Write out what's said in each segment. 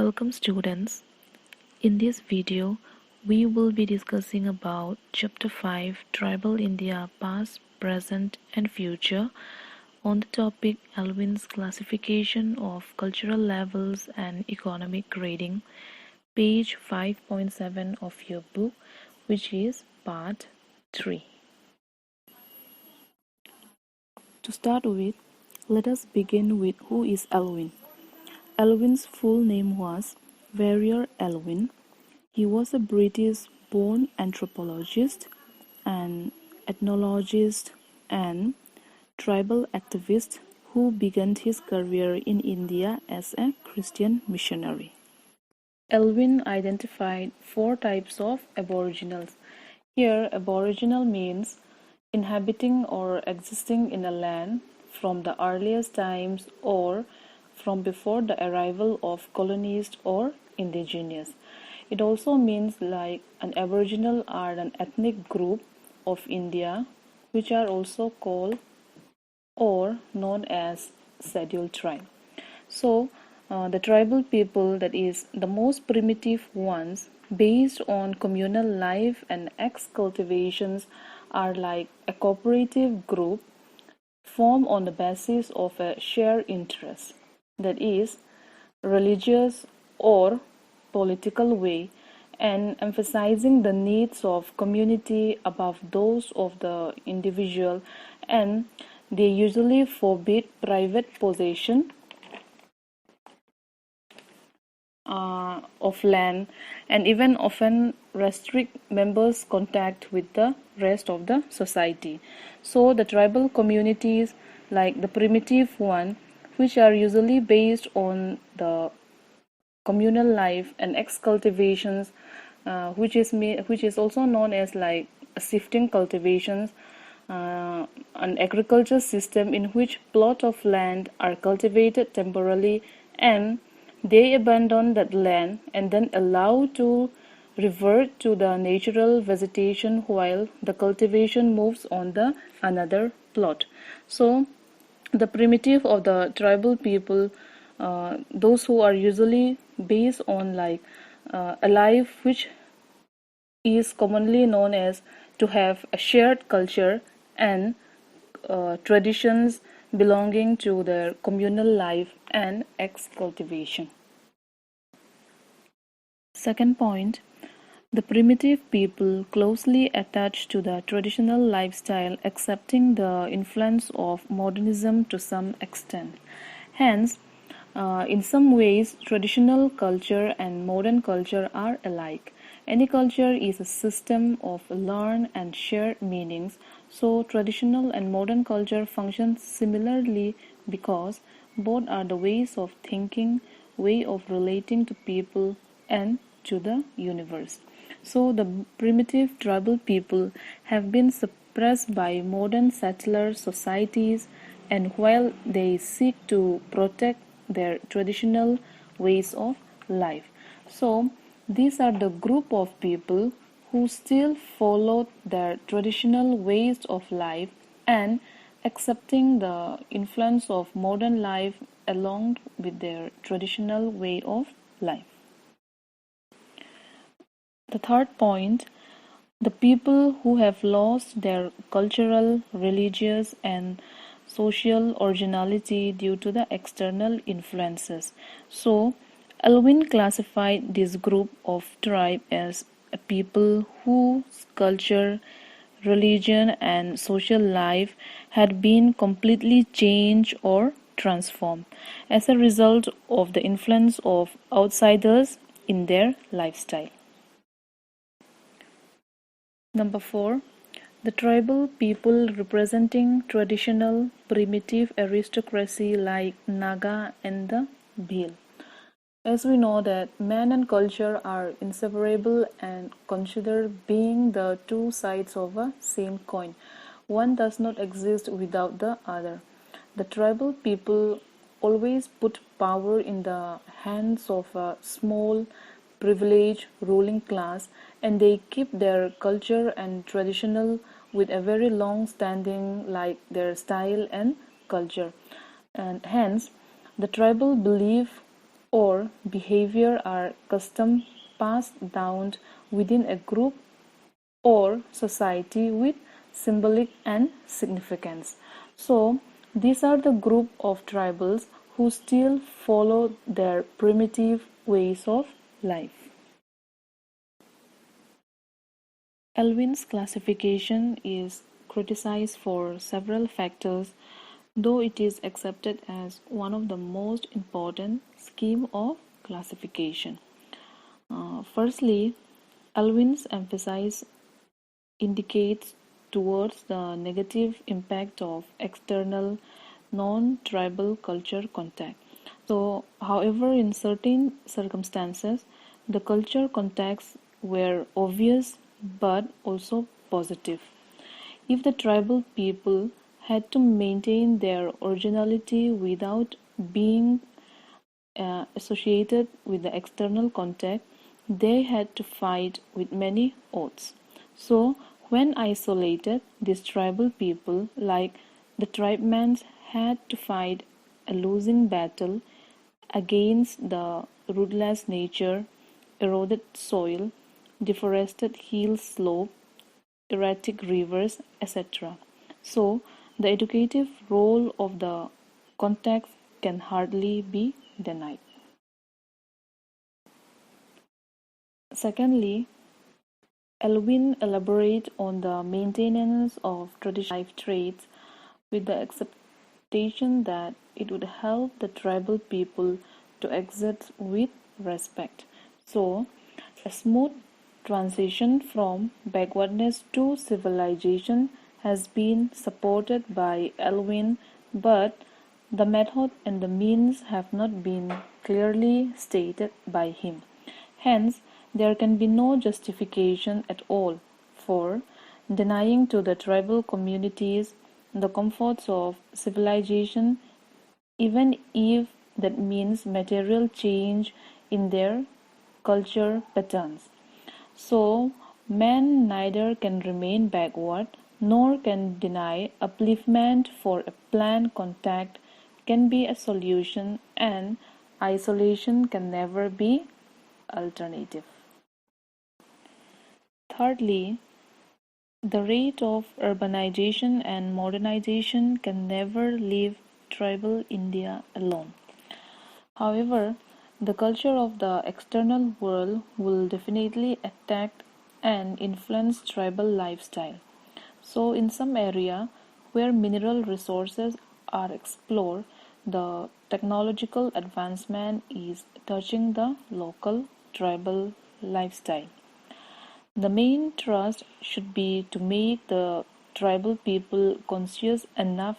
Welcome students. In this video, we will be discussing about Chapter 5 Tribal India Past, Present and Future on the topic Alwyn's Classification of Cultural Levels and Economic Grading, page 5.7 of your book, which is Part 3. To start with, let us begin with who is Alwyn. Alwyn's full name was Warrior Elwin. He was a British-born anthropologist, an ethnologist, and tribal activist who began his career in India as a Christian missionary. Elwin identified 4 types of Aboriginals. Here, Aboriginal means inhabiting or existing in a land from the earliest times or from before the arrival of colonists or indigenous. It also means like an Aboriginal are an ethnic group of India which are also called or known as scheduled tribe. So the tribal people, that is the most primitive ones based on communal life and ex-cultivations, are like a cooperative group formed on the basis of a shared interest, that is religious or political way, and emphasizing the needs of community above those of the individual, and they usually forbid private possession of land and even often restrict members' contact with the rest of the society. So the tribal communities, like the primitive one, which are usually based on the communal life and ex-cultivations, which is also known as like shifting cultivations, an agriculture system in which plot of land are cultivated temporarily and they abandon that land and then allow to revert to the natural vegetation while the cultivation moves on the another plot. So the primitive of the tribal people, those who are usually based on like a life which is commonly known as to have a shared culture and traditions belonging to their communal life and ex-cultivation. Second point, the primitive people closely attached to the traditional lifestyle, accepting the influence of modernism to some extent. Hence, in some ways, traditional culture and modern culture are alike. Any culture is a system of learned and shared meanings, so traditional and modern culture function similarly because both are the ways of thinking, way of relating to people and to the universe. So the primitive tribal people have been suppressed by modern settler societies, and while they seek to protect their traditional ways of life. So these are the group of people who still follow their traditional ways of life and accepting the influence of modern life along with their traditional way of life. The third point, the people who have lost their cultural, religious, and social originality due to the external influences. So, Alwyn classified this group of tribe as a people whose culture, religion, and social life had been completely changed or transformed as a result of the influence of outsiders in their lifestyle. Number 4. The tribal people representing traditional primitive aristocracy like Naga and the Bhil. As we know that man and culture are inseparable and considered being the two sides of a same coin. One does not exist without the other. The tribal people always put power in the hands of a small, privileged ruling class, and they keep their culture and traditional with a very long standing like their style and culture. And hence, the tribal belief or behavior are custom passed down within a group or society with symbolic and significance. So, these are the group of tribals who still follow their primitive ways of life. Alwyn's classification is criticized for several factors, though it is accepted as one of the most important scheme of classification. Firstly, Alwyn's emphasis indicates towards the negative impact of external non-tribal culture contact. So, however, in certain circumstances, the culture contacts were obvious but also positive. If the tribal people had to maintain their originality without being associated with the external contact, they had to fight with many odds. So, when isolated, these tribal people, like the tribesmen, had to fight a losing battle against the ruthless nature, eroded soil, deforested hill slope, erratic rivers, etc. So, the educative role of the contacts can hardly be denied. Secondly, Elwin elaborates on the maintenance of traditional life traits with the acceptation that it would help the tribal people to exist with respect. So, a smooth transition from backwardness to civilization has been supported by Elwin, but the method and the means have not been clearly stated by him. Hence, there can be no justification at all for denying to the tribal communities the comforts of civilization, even if that means material change in their culture patterns. So, man neither can remain backward nor can deny upliftment, for a planned contact can be a solution and isolation can never be alternative. Thirdly, the rate of urbanization and modernization can never leave tribal India alone. However, the culture of the external world will definitely attack and influence tribal lifestyle. So, in some area where mineral resources are explored, the technological advancement is touching the local tribal lifestyle. The main thrust should be to make the tribal people conscious enough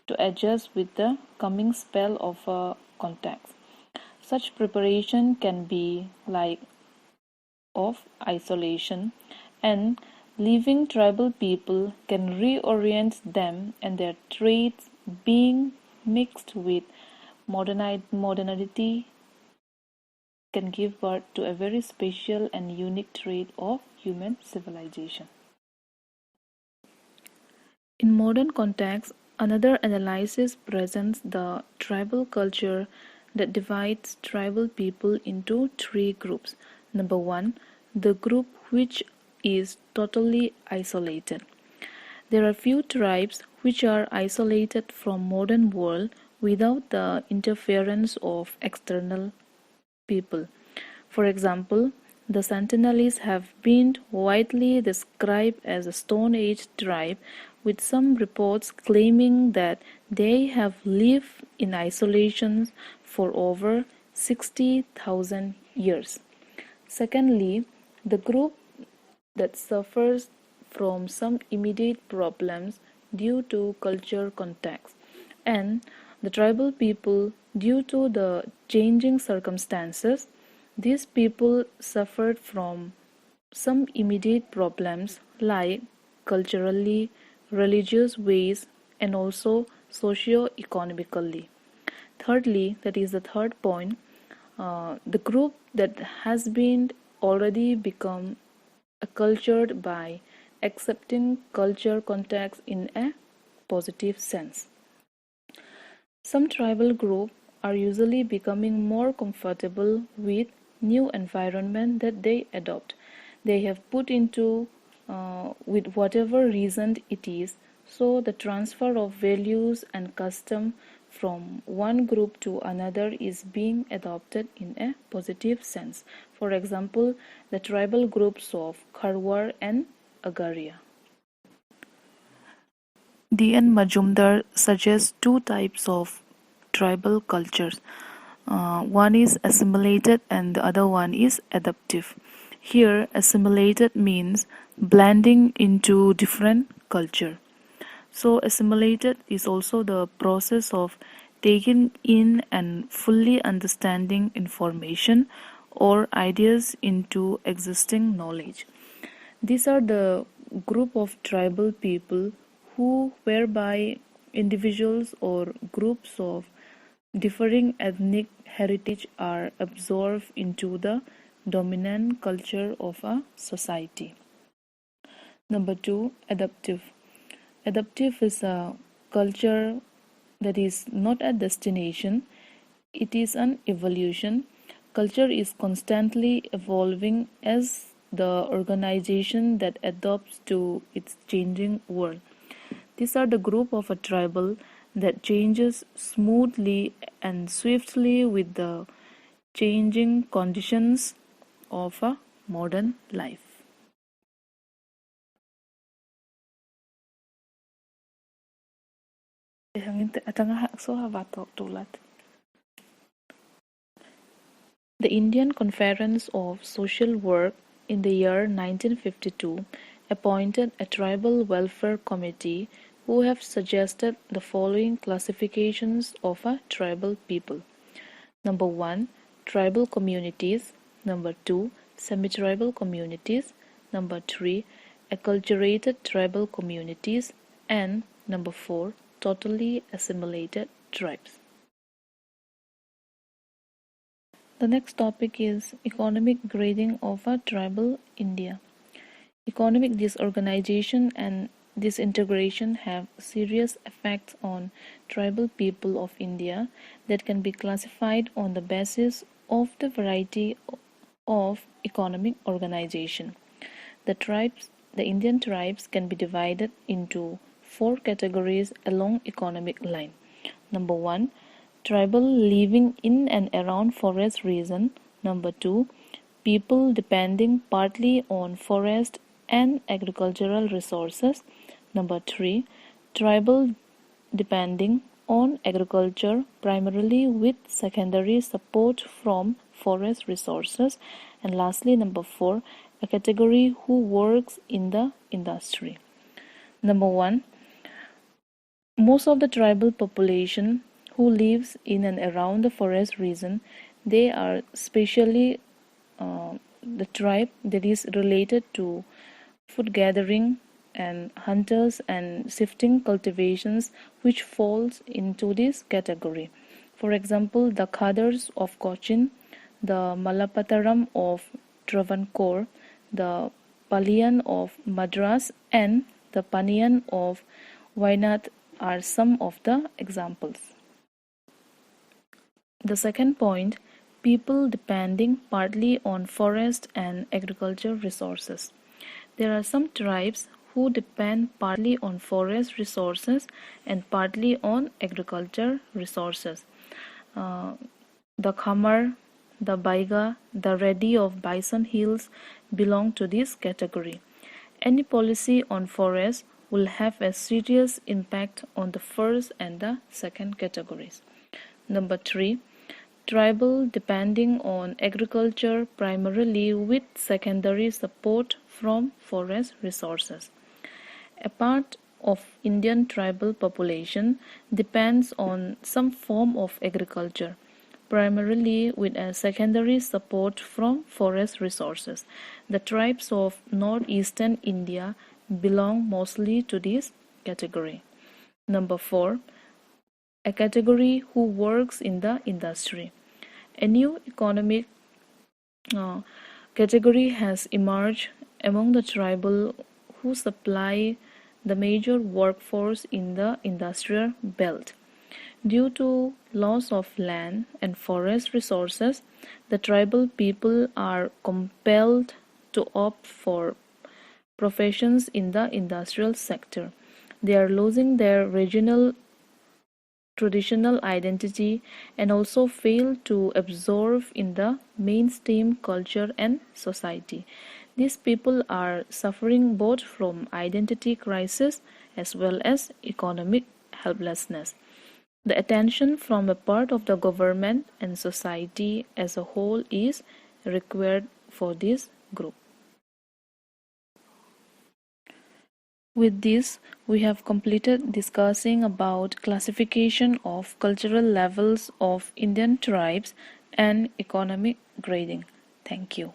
to adjust with the coming spell of contact. Such preparation can be like of isolation, and leaving tribal people can reorient them and their traits being mixed with modernity can give birth to a very special and unique trait of human civilization. In modern contexts, another analysis presents the tribal culture that divides tribal people into three groups. Number one, the group which is totally isolated. There are few tribes which are isolated from modern world without the interference of external people. For example, the Sentinelese have been widely described as a Stone Age tribe, with some reports claiming that they have lived in isolation for over 60,000 years. Secondly, the group that suffers from some immediate problems due to culture context, and the tribal people due to the changing circumstances. These people suffered from some immediate problems like culturally, religious ways, and also socio-economically. Thirdly, that is the third point, the group that has been already become cultured by accepting culture context in a positive sense. Some tribal groups are usually becoming more comfortable with new environment that they adopt. They have put into with whatever reason it is. So the transfer of values and custom from one group to another is being adopted in a positive sense. For example, the tribal groups of Kharwar and Agaria. D.N. Majumdar suggests two types of tribal cultures. One is assimilated and the other one is adaptive. Here, assimilated means blending into different culture. So, assimilated is also the process of taking in and fully understanding information or ideas into existing knowledge. These are the group of tribal people who whereby individuals or groups of differing ethnic heritage are absorbed into the dominant culture of a society. Number two, adaptive. Adaptive is a culture that is not a destination, it is an evolution. Culture is constantly evolving as the organization that adapts to its changing world. These are the group of a tribal that changes smoothly and swiftly with the changing conditions of a modern life. The Indian Conference of Social Work in the year 1952 appointed a tribal welfare committee who have suggested the following classifications of a tribal people. Number 1, tribal communities. Number 2, semi-tribal communities. Number 3, acculturated tribal communities. And number 4, totally assimilated tribes. The next topic is economic grading of a tribal India. Economic disorganization and disintegration have serious effects on tribal people of India that can be classified on the basis of the variety of economic organization. The Indian tribes can be divided into four categories along economic line. Number 1, tribal living in and around forest region. Number 2, people depending partly on forest and agricultural resources. Number 3, tribal depending on agriculture primarily with secondary support from forest resources. And lastly, number 4, a category who works in the industry. Number 1, most of the tribal population who lives in and around the forest region, they are specially the tribe that is related to food gathering and hunters and shifting cultivations which falls into this category. For example, the Khadars of Cochin, the Malapataram of Travancore, the Palian of Madras and the Panian of Wayanad are some of the examples. The second point, people depending partly on forest and agriculture resources. There are some tribes who depend partly on forest resources and partly on agriculture resources. The Khamar, the Baiga, the Reddy of Bison Hills belong to this category. Any policy on forests will have a serious impact on the first and the second categories. Number 3, tribal depending on agriculture primarily with secondary support from forest resources. A part of Indian tribal population depends on some form of agriculture, primarily with a secondary support from forest resources. The tribes of northeastern India belong mostly to this category. Number 4, a category who works in the industry. A new economic category has emerged among the tribal who supply the major workforce in the industrial belt. Due to loss of land and forest resources, the tribal people are compelled to opt for professions in the industrial sector. They are losing their regional traditional identity and also fail to absorb in the mainstream culture and society. These people are suffering both from identity crisis as well as economic helplessness. The attention from a part of the government and society as a whole is required for this group. With this, we have completed discussing about classification of cultural levels of Indian tribes and economic grading. Thank you.